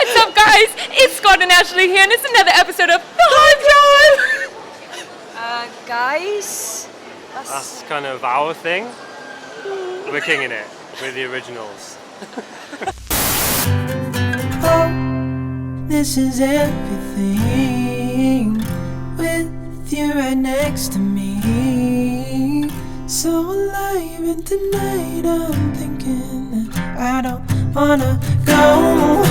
What's up, guys? It's Scott and Ashley here, and it's another episode of The Hard Drive. Guys, That's kind of our thing. We're kinging it. We're the originals. Oh, this is everything with you right next to me. So alive, and tonight I'm thinking that I don't wanna go.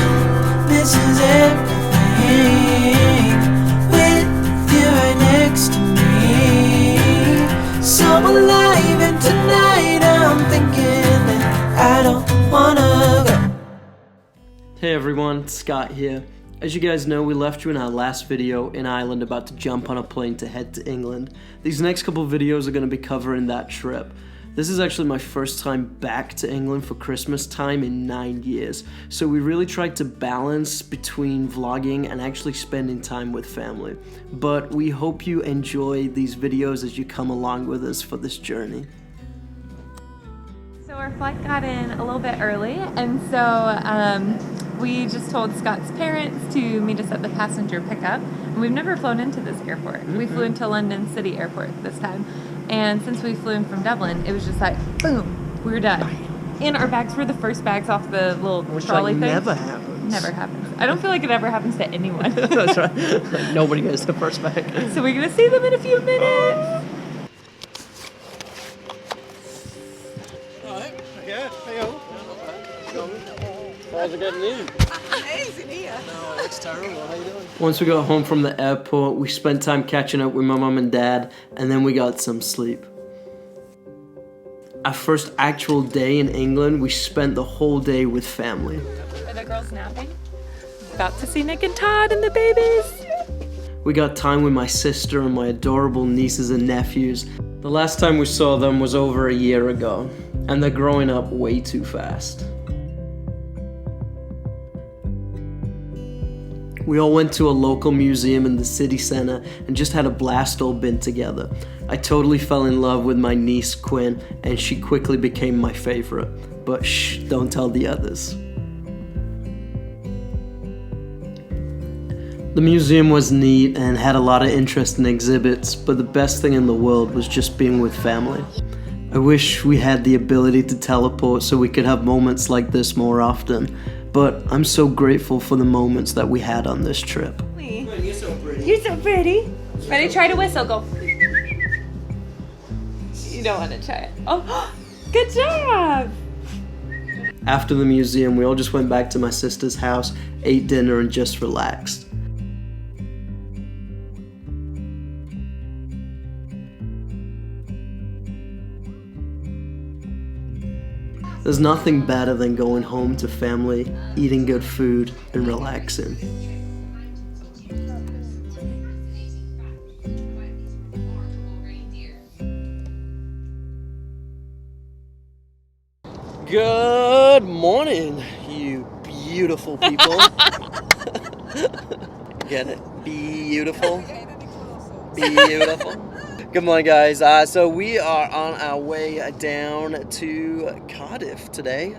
This is everything with you right next to me. So alive, and tonight I'm thinking that I don't wanna go. Hey everyone, Scott here. As you guys know, we left you in our last video in Ireland about to jump on a plane to head to England. These next couple videos are going to be covering that trip. This is actually my first time back to England for Christmas time in 9 years, so we really tried to balance between vlogging and actually spending time with family. But we hope you enjoy these videos as you come along with us for this journey. So our flight got in a little bit early, and so we just told Scott's parents to meet us at the passenger pickup. And we've never flown into this airport. We flew into London City Airport this time. And since we flew in from Dublin, it was just like, boom, we were done. And our bags were the first bags off the little trolley thing. Never happens. Never happens. I don't feel like it ever happens to anyone. That's right. Like nobody gets the first bag. So we're going to see them in a few minutes. How's it getting in? amazing here. No, it's terrible. How you doing? Once we got home from the airport, we spent time catching up with my mum and dad, and then we got some sleep. Our first actual day in England, we spent the whole day with family. Are the girls napping? About to see Nick and Todd and the babies. We got time with my sister and my adorable nieces and nephews. The last time we saw them was over a year ago, and they're growing up way too fast. We all went to a local museum in the city center and just had a blast all been together. I totally fell in love with my niece Quinn, and she quickly became my favorite. But shh, don't tell the others. The museum was neat and had a lot of interesting exhibits, but the best thing in the world was just being with family. I wish we had the ability to teleport so we could have moments like this more often. But I'm so grateful for the moments that we had on this trip. You're so pretty. You're so pretty. Ready? Try to whistle. Go. You don't want to try it. Oh, good job. After the museum, we all just went back to my sister's house, ate dinner, and just relaxed. There's nothing better than going home to family, eating good food, and relaxing. Good morning, you beautiful people. Get it? Beautiful. Beautiful. Good morning, guys. So we are on our way down to Cardiff today.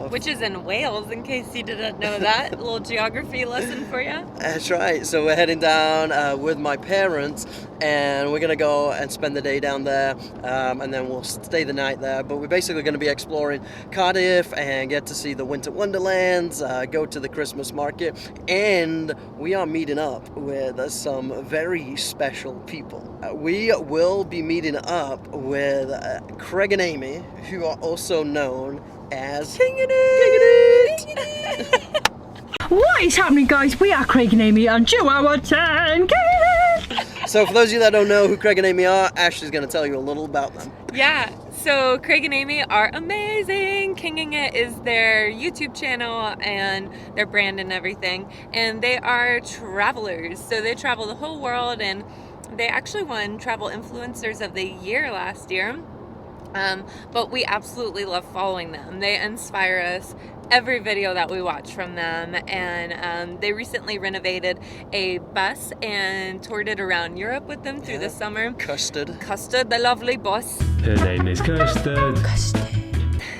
Which is in Wales, in case you didn't know that. A little geography lesson for you. That's right. So we're heading down with my parents, and we're going to go and spend the day down there, and then we'll stay the night there. But we're basically going to be exploring Cardiff and get to see the Winter Wonderlands, go to the Christmas market, and we are meeting up with some very special people. We will be meeting up with Craig and Aimee, who are also known as Kinging It! What is happening, guys? We are Craig and Aimee on 2 hour 10. So for those of you that don't know who Craig and Aimee are, Ashley's going to tell you a little about them. Yeah, so Craig and Aimee are amazing. Kinging It is their YouTube channel and their brand and everything. And they are travelers. So they travel the whole world, and they actually won Travel Influencers of the Year last year. But we absolutely love following them. They inspire us every video that we watch from them, and they recently renovated a bus and toured it around Europe with them through the summer. Custard, the lovely bus. Her name is Custard.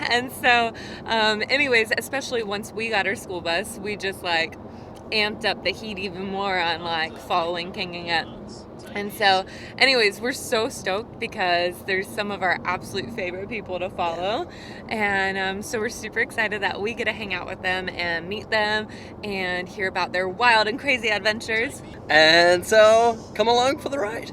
And so anyways, especially once we got our school bus, we just like amped up the heat even more on like following Kinging It. And so, anyways, we're so stoked because there's some of our absolute favorite people to follow. And so we're super excited that we get to hang out with them and meet them and hear about their wild and crazy adventures. And so, come along for the ride.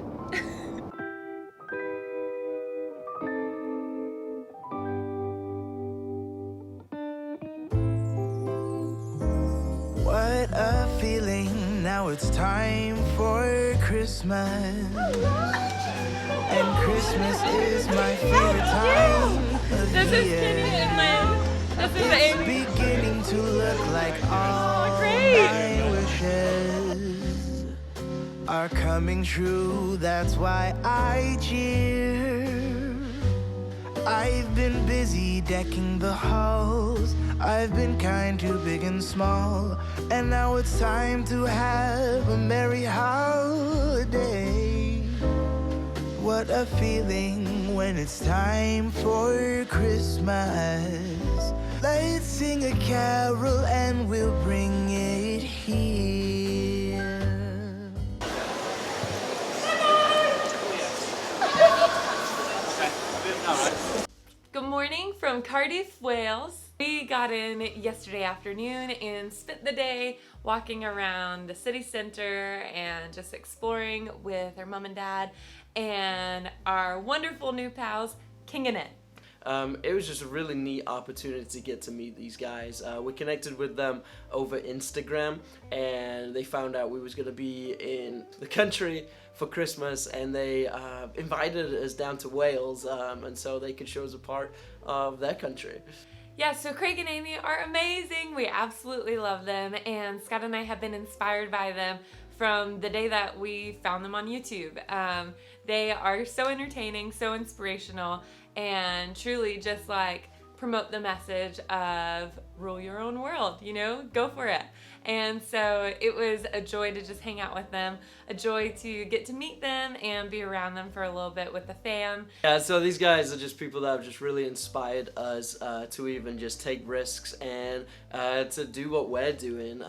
What a feeling, now it's time for Christmas. And Christmas is my favorite time of This is year. Kenny and Lynn. This is It's Aimee. beginning to look like all great. my wishes are coming true. That's why I cheer. I've been busy decking the halls. I've been kind to big and small. And now it's time to have a merry holiday. What a feeling when it's time for Christmas. Let's sing a carol and we'll bring it here. Good morning from Cardiff, Wales. We got in yesterday afternoon and spent the day walking around the city center and just exploring with our mom and dad and our wonderful new pals, Kinging It. It was just a really neat opportunity to get to meet these guys. We connected with them over Instagram, and they found out we was going to be in the country for Christmas, and they invited us down to Wales, and so they could show us a part of their country. Yeah, so Craig and Aimee are amazing. We absolutely love them, and Scott and I have been inspired by them from the day that we found them on YouTube. They are so entertaining, so inspirational, and truly just like promote the message of rule your own world, you know, go for it. And so it was a joy to just hang out with them, a joy to get to meet them and be around them for a little bit with the fam. Yeah, so these guys are just people that have just really inspired us to even just take risks and to do what we're doing.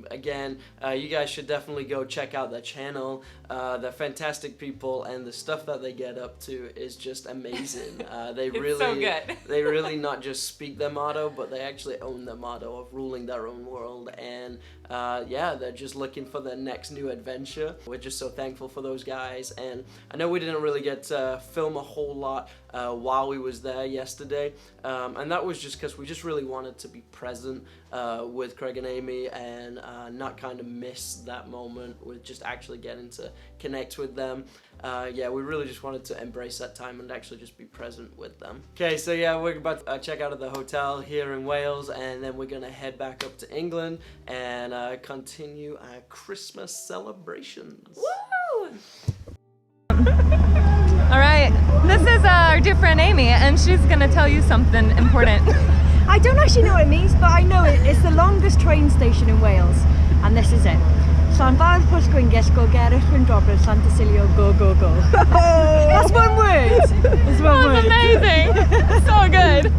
Again, you guys should definitely go check out their channel. They're fantastic people, and the stuff that they get up to is just amazing. They It's really, so good. they really not just speak their motto, but they actually own their motto of ruling their own world. And yeah, they're just looking for their next new adventure. We're just so thankful for those guys, and I know we didn't really get to film a whole lot while we was there yesterday, and that was just because we just really wanted to be present with Craig and Aimee and not kind of miss that moment with just actually getting to connect with them. Yeah, we really just wanted to embrace that time and actually just be present with them. Okay, so yeah, we're about to check out of the hotel here in Wales, and then we're gonna head back up to England and continue our Christmas celebrations. Woo! All right, this is our dear friend Aimee, and she's gonna tell you something important. I don't actually know what it means, but I know it's the longest train station in Wales, and this is it. Llanfairpwll Pwllgwyngyll, go Cardiff and Drobre, Santa Cilio, go, go, go. That's one word. That's one word. Amazing! So good!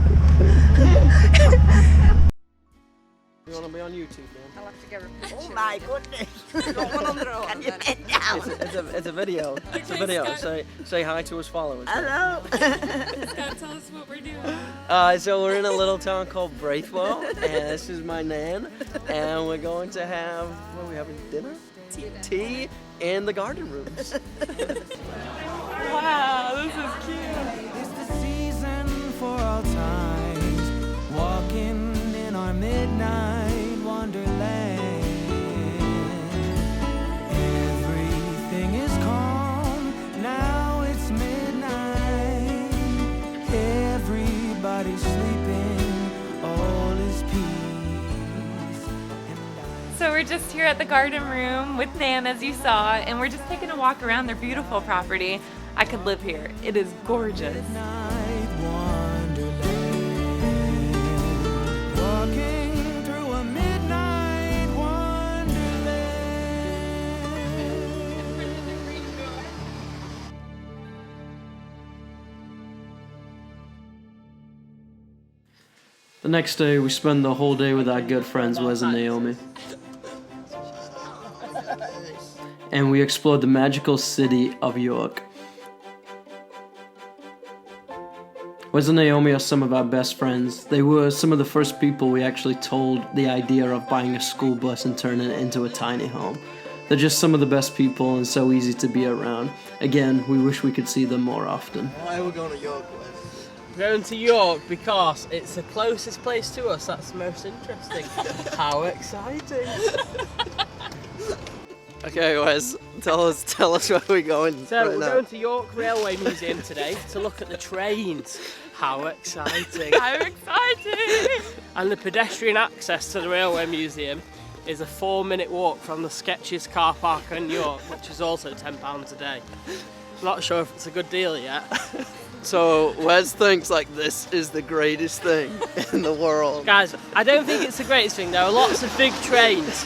You wanna be on YouTube, man? I'll have to get a picture. Oh my goodness! Got one on the road. Can you bend down? It's a video. It's a video. Say hi to us followers. Hello. Scott, tell us what we're doing. So we're in a little town called Braithwell, and this is my nan, and we're going to have, what are we having, dinner? Tea in the garden rooms. Wow, this is cute. It's the season for all times, walking in our midnight wonderland. Everything is calm, now it's midnight. Everybody's sleeping, all is peace. So we're just here at the garden room with Nan, as you saw, and we're just taking a walk around their beautiful property. I could live here. It is gorgeous. Midnight wonderland, walking through a midnight wonderland. The next day, we spend the whole day with our good friends Wes and Naomi. and we explored the magical city of York. Wes and Naomi are some of our best friends. They were some of the first people we actually told the idea of buying a school bus and turning it into a tiny home. They're just some of the best people and so easy to be around. Again, we wish we could see them more often. Why are we going to York, Wes? We're going to York because it's the closest place to us that's the most interesting. How exciting! Okay, Wes, tell us where we're going. So we're going to York Railway Museum today to look at the trains. How exciting! How exciting! And the pedestrian access to the Railway Museum is a 4-minute walk from the sketchiest car park in York, which is also £10 a day. I'm not sure if it's a good deal yet. So Wes thinks like this is the greatest thing in the world. Guys, I don't think it's the greatest thing. There are lots of big trains,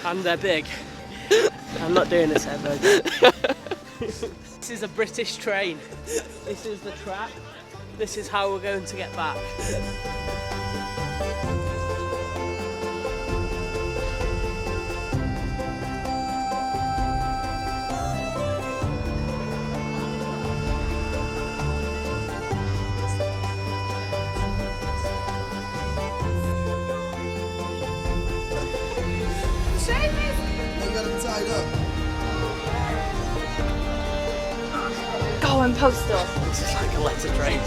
and they're big. I'm not doing this ever. This is a British train. This is the track. This is how we're going to get back. You got them tied up. Go and postal. This is like a letter train.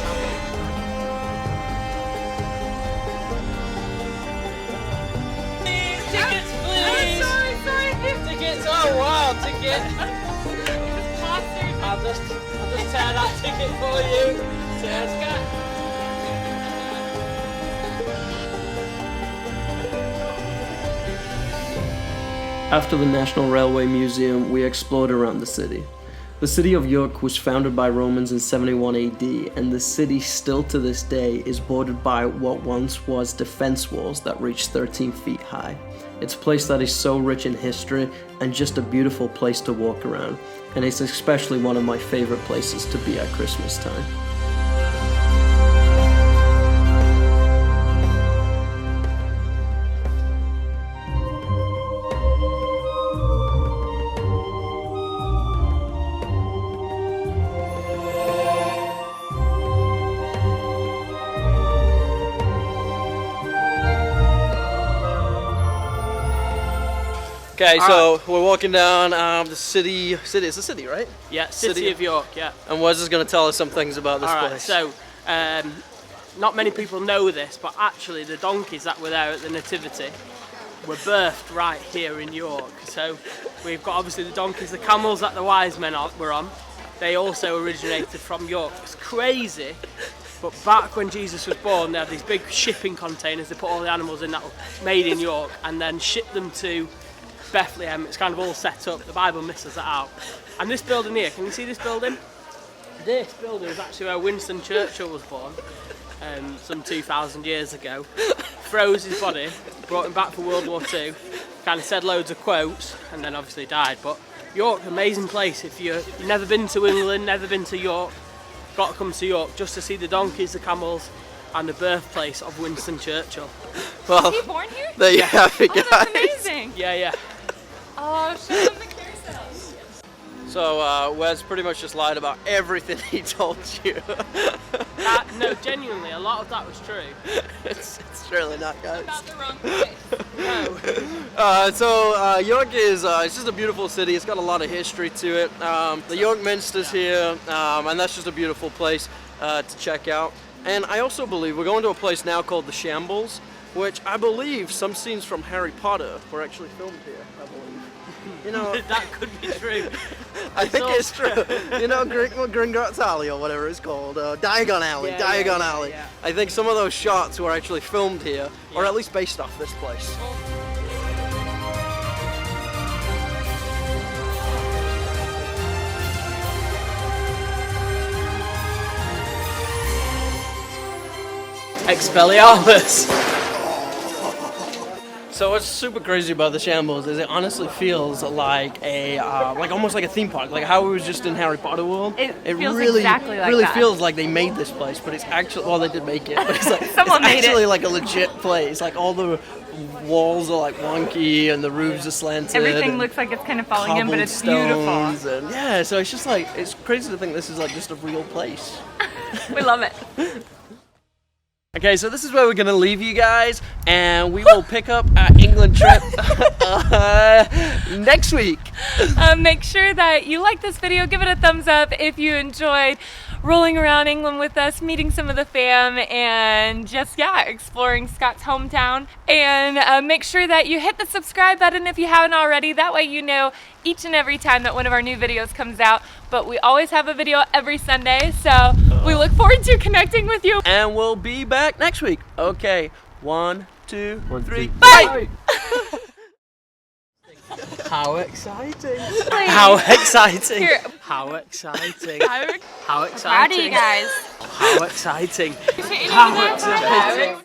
Tickets, please! Sorry. Tickets, oh wow, tickets! I'll just tear that ticket for you. Cheers, guys. After the National Railway Museum, we explored around the city. The city of York was founded by Romans in 71 AD, and the city still to this day is bordered by what once was defense walls that reach 13 feet high. It's a place that is so rich in history and just a beautiful place to walk around, and it's especially one of my favorite places to be at Christmas time. Okay, so we're walking down the city. It's a city, right? Yeah, City of York, yeah. And Wes is going to tell us some things about this Alright, place. so not many people know this, but actually the donkeys that were there at the Nativity were birthed right here in York. So we've got obviously the donkeys, the camels that the wise men were on. They also originated from York. It's crazy, but back when Jesus was born, they had these big shipping containers. They put all the animals in that were made in York and then shipped them to Bethlehem. It's kind of all set up. The Bible misses that out. And this building here, can you see this building? This building is actually where Winston Churchill was born some 2,000 years ago. Froze his body, brought him back for World War II, kind of said loads of quotes, and then obviously died. But York, amazing place. If you've never been to England, never been to York, got to come to York just to see the donkeys, the camels, and the birthplace of Winston Churchill. Well, Was he born here? there you have it, Oh, guys. that's amazing. Yeah. Oh, show them the carousel. So Wes pretty much just lied about everything he told you. No, genuinely, a lot of that was true. it's surely not, guys. About the wrong place. No. So York is it's just a beautiful city. It's got a lot of history to it. The York Minster's here, and that's just a beautiful place to check out. And I also believe we're going to a place now called the Shambles, which I believe some scenes from Harry Potter were actually filmed here, I believe. You know, That could be true. I think it's true. You know, Gringotts Alley or whatever it's called, Diagon Alley, Yeah, Diagon yeah, Alley. yeah. I think some of those shots were actually filmed here, or Yeah. at least based off this place. Expelliarmus. So what's super crazy about the Shambles is it honestly feels like a like almost like a theme park, like how it was just in Harry Potter World. It feels really, exactly like really that. feels like they made this place, but it's actually, well, they did make it, but it's like Someone it's made it. actually like a legit place. Like all the walls are like wonky and the roofs are slanted. Everything and looks like it's kind of falling in, but it's beautiful. cobblestones and yeah, so it's just like, it's crazy to think this is like just a real place. We love it. Okay, so this is where we're gonna leave you guys, and we will pick up our England trip next week. Make sure that you like this video, give it a thumbs up if you enjoyed rolling around England with us, meeting some of the fam, and just, yeah, exploring Scott's hometown. And make sure that you hit the subscribe button if you haven't already. That way you know each and every time that one of our new videos comes out. But we always have a video every Sunday, so we look forward to connecting with you. And we'll be back next week. Okay, 1, 2, 3, Bye! How exciting! How exciting! Here. How exciting! How How exciting! proud of you guys. How exciting! How exciting.